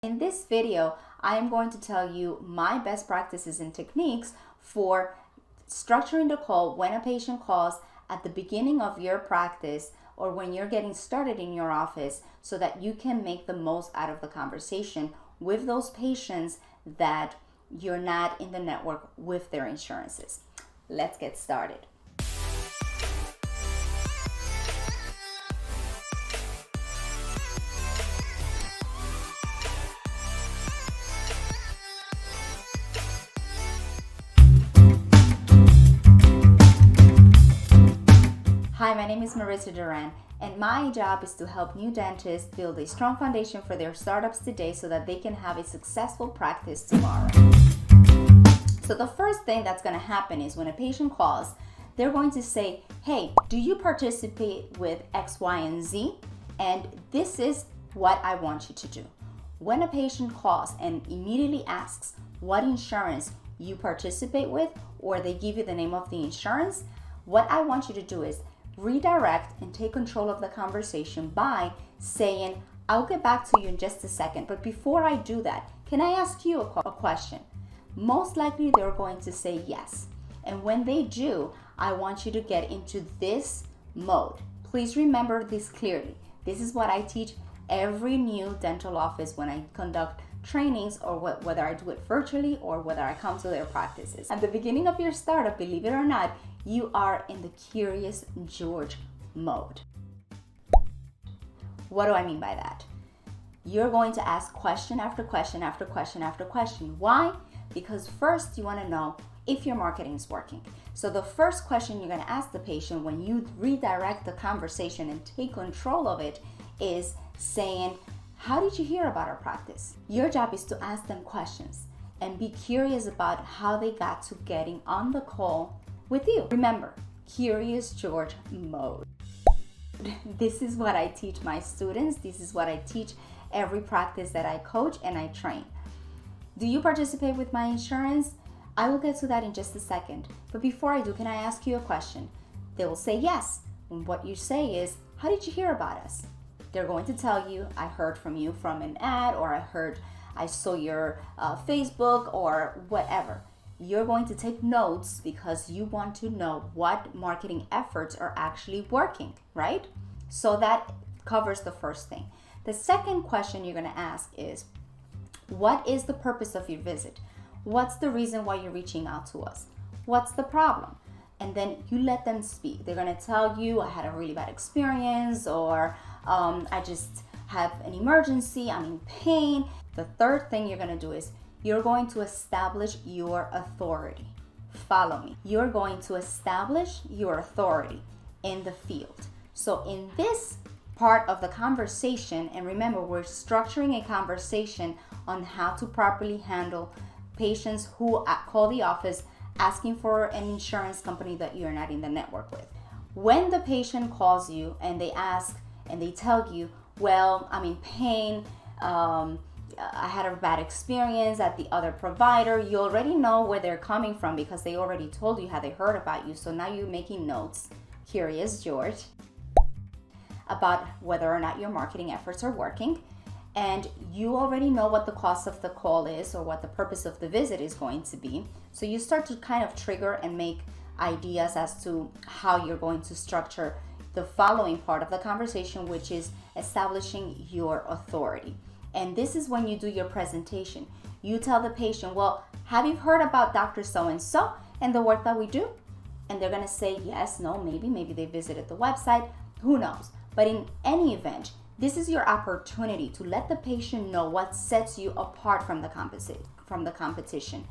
In this video, I am going to tell you my best practices and techniques for structuring the call when a patient calls at the beginning of your practice or when you're getting started in your office so that you can make the most out of the conversation with those patients that you're not in the network with their insurances. Let's get started. Hi, my name is Maritza Duran, and my job is to help new dentists build a strong foundation for their startups today so that they can have a successful practice tomorrow. So the first thing that's going to happen is when a patient calls, they're going to say, hey, do you participate with X, Y, and Z? And this is what I want you to do. When a patient calls and immediately asks what insurance you participate with, or they give you the name of the insurance, what I want you to do is redirect and take control of the conversation by saying, I'll get back to you in just a second, but before I do that, can I ask you a question? Most likely they're going to say yes. And when they do, I want you to get into this mode. Please remember this clearly. This is what I teach every new dental office when I conduct trainings, or whether I do it virtually or whether I come to their practices. At the beginning of your startup, believe it or not, you are in the Curious George mode. What do I mean by that? You're going to ask question after question after question after question. Why? Because first you want to know if your marketing is working. So the first question you're going to ask the patient when you redirect the conversation and take control of it is saying, how did you hear about our practice? Your job is to ask them questions and be curious about how they got to getting on the call with you. Remember, Curious George mode. This is what I teach my students. This is what I teach every practice that I coach and I train. Do you participate with my insurance? I will get to that in just a second. But before I do, can I ask you a question? They will say yes. And what you say is, how did you hear about us? They're going to tell you, I heard from you from an ad, or I saw your Facebook, or whatever. You're going to take notes because you want to know what marketing efforts are actually working, right? So that covers the first thing. The second question you're going to ask is, what is the purpose of your visit? What's the reason why you're reaching out to us? What's the problem? And then you let them speak. They're going to tell you, I had a really bad experience, or I just have an emergency, I'm in pain. The third thing you're going to do is you're going to establish your authority. Follow me. You're going to establish your authority in the field. So in this part of the conversation, and remember, we're structuring a conversation on how to properly handle patients who call the office asking for an insurance company that you're not in the network with. When the patient calls you and they ask and they tell you, well, I'm in pain, I had a bad experience at the other provider, you already know where they're coming from because they already told you how they heard about you. So now you're making notes, Curious George, about whether or not your marketing efforts are working. And you already know what the cost of the call is or what the purpose of the visit is going to be. So you start to kind of trigger and make ideas as to how you're going to structure the following part of the conversation, which is establishing your authority. And this is when you do your presentation. You tell the patient, well, have you heard about Dr. So-and-so and the work that we do? And they're going to say yes, no, maybe they visited the website, who knows. But in any event, this is your opportunity to let the patient know what sets you apart from the competition.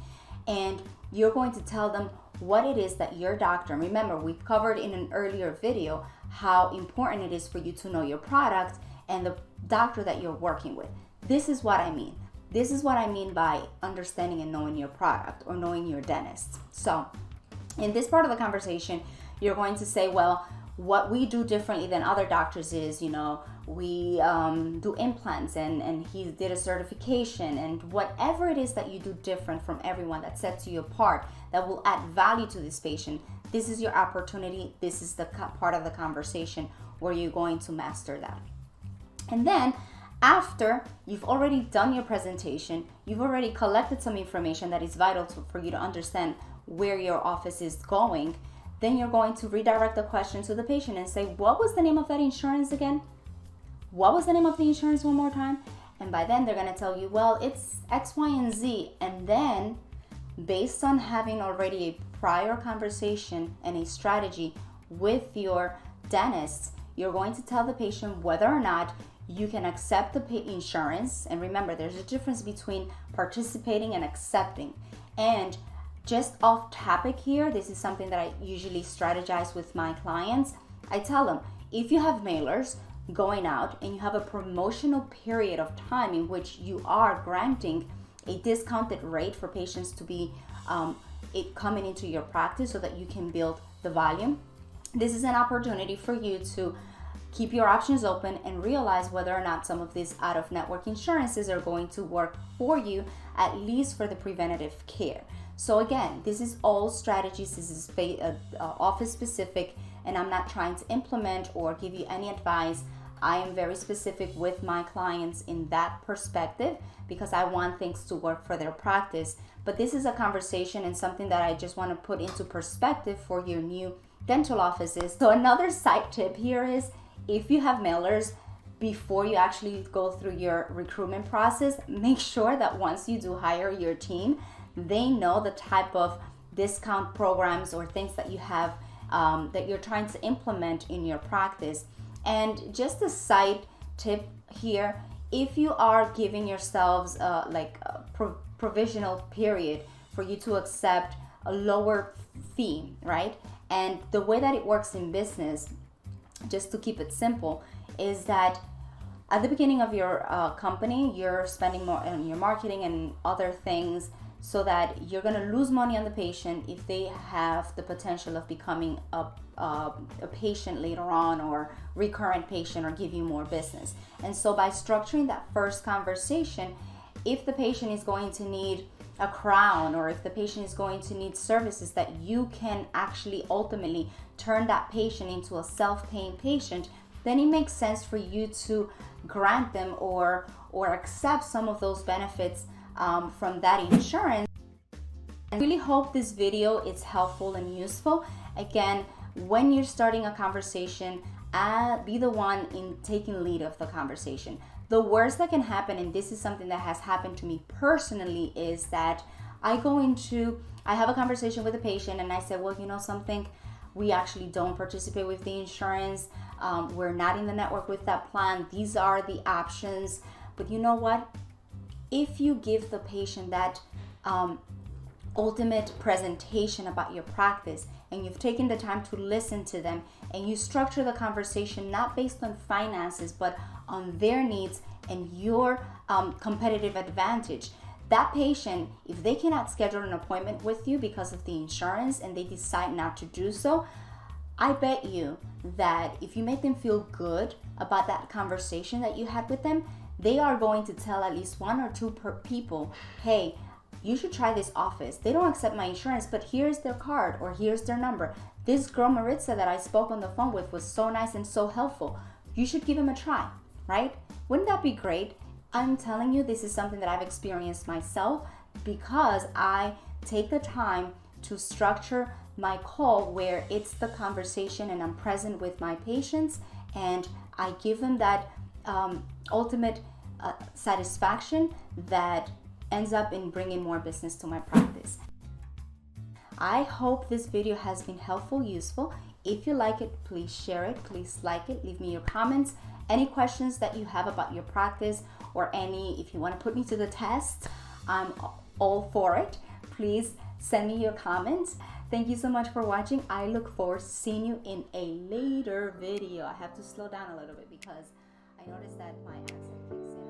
And you're going to tell them what it is that your doctor, remember, we covered in an earlier video how important it is for you to know your product and the doctor that you're working with. This is what I mean. This is what I mean by understanding and knowing your product or knowing your dentist. So in this part of the conversation, you're going to say, well, what we do differently than other doctors is, we do implants and he did a certification, and whatever it is that you do different from everyone that sets you apart, that will add value to this patient, this is your opportunity. This is the part of the conversation where you're going to master that. And then After you've already done your presentation, you've already collected some information that is vital for you to understand where your office is going, then you're going to redirect the question to the patient and say, what was the name of that insurance again? What was the name of the insurance one more time? And by then they're going to tell you, well, it's X, Y, and Z. And then based on having already a prior conversation and a strategy with your dentist, you're going to tell the patient whether or not you can accept the insurance. And remember, there's a difference between participating and accepting. And just off topic here, this is something that I usually strategize with my clients. I tell them, if you have mailers going out and you have a promotional period of time in which you are granting a discounted rate for patients to be coming into your practice so that you can build the volume, this is an opportunity for you to keep your options open and realize whether or not some of these out-of-network insurances are going to work for you, at least for the preventative care. So again, this is all strategies. This is office specific, and I'm not trying to implement or give you any advice. I am very specific with my clients in that perspective because I want things to work for their practice. But this is a conversation and something that I just want to put into perspective for your new dental offices. So another side tip here is, if you have mailers, before you actually go through your recruitment process, make sure that once you do hire your team, they know the type of discount programs or things that you have that you're trying to implement in your practice. And just a side tip here, if you are giving yourselves like a provisional period for you to accept a lower fee, right? And the way that it works in business, just to keep it simple, is that at the beginning of your company, you're spending more on your marketing and other things so that you're going to lose money on the patient if they have the potential of becoming a patient later on, or recurrent patient, or give you more business. And so by structuring that first conversation, if the patient is going to need a crown, or if the patient is going to need services that you can actually ultimately turn that patient into a self-paying patient, then it makes sense for you to grant them or accept some of those benefits from that insurance. I really hope this video is helpful and useful. Again, when you're starting a conversation, be the one in taking lead of the conversation. The worst that can happen, and this is something that has happened to me personally, is that I have a conversation with a patient and I say, well, you know something, we actually don't participate with the insurance. We're not in the network with that plan. These are the options. But you know what? If you give the patient that ultimate presentation about your practice, and you've taken the time to listen to them, and you structure the conversation not based on finances but on their needs and your competitive advantage, that patient, if they cannot schedule an appointment with you because of the insurance and they decide not to do so, I bet you that if you make them feel good about that conversation that you had with them, they are going to tell at least one or two people, hey, you should try this office. They don't accept my insurance, but here's their card or here's their number. This girl Maritza that I spoke on the phone with was so nice and so helpful. You should give them a try, right? Wouldn't that be great? I'm telling you, this is something that I've experienced myself because I take the time to structure my call where it's the conversation and I'm present with my patients and I give them that ultimate satisfaction that ends up in bringing more business to my practice. I hope this video has been helpful, useful. If you like it, please share it, please like it, leave me your comments. Any questions that you have about your practice, or if you want to put me to the test, I'm all for it. Please send me your comments. Thank you so much for watching. I look forward to seeing you in a later video. I have to slow down a little bit because I noticed that my accent kicks in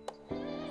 at the end of